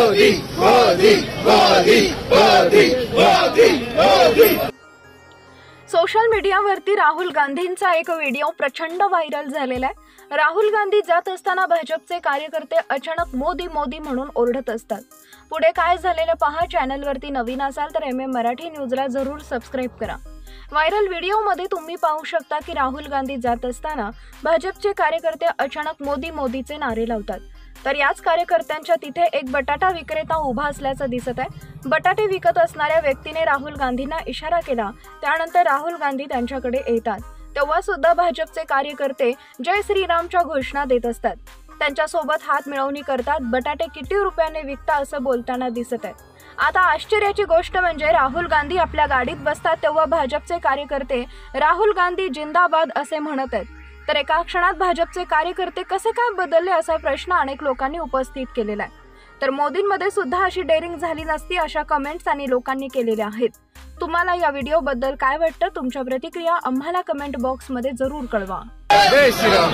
Modi Modi Modi Modi Modi Modi. Social मीडियावरती राहुल गांधींचा एक व्हिडिओ प्रचंड व्हायरल झालेला आहे। राहुल गांधी जात असताना भाजपचे कार्यकर्ते अचानक मोदी मोदी म्हणून ओरडत असतात। पुढे काय झालेलं पहा। चॅनलवरती नवीन असाल तर MM मराठी न्यूजला जरूर सबस्क्राइब करा। व्हायरल व्हिडिओमध्ये तुम्ही पाहू शकता की राहुल गांधी जात असताना भाजपचे कार्यकर्ते अचानक मोदी मोदीचे नारे लावतात। तर याच कार्यकर्त्यांच्या तिथे एक बटाटा विक्रेता उभा असल्याचं दिसत आहे। बटाटे विकत असणाऱ्या व्यक्तीने राहुल गांधींना इशारा केला, त्यानंतर राहुल गांधी त्यांच्याकडे येतात। तेव्हा सुद्धा भाजपचे कार्यकर्ते जय श्रीरामच्या घोषणा देत असतात। त्यांच्यासोबत हात मिळवणी करतात। बटाटे किती रुपयाने विकता असं बोलताना दिसत आहे। आता आश्चर्याची गोष्ट म्हणजे राहुल गांधी आपल्या गाडीत बसतात तेव्हा भाजपचे कार्यकर्ते राहुल गांधी जिंदाबाद असे म्हणत आहेत। तर एका क्षणात भाजपचे कार्यकर्ते कसे काय बदलले असा प्रश्न अनेक लोकांनी उपस्थित केलेला आहे। तर मोदींमध्ये सुद्धा अशी डेअरिंग झाली नसती अशा कमेंट्स आणि लोकांनी केलेल्या आहेत। तुम्हाला या व्हिडिओबद्दल काय वाटतं? तुमच्या प्रतिक्रिया आम्हाला कमेंट बॉक्समध्ये जरूर कळवा। जय श्रीराम।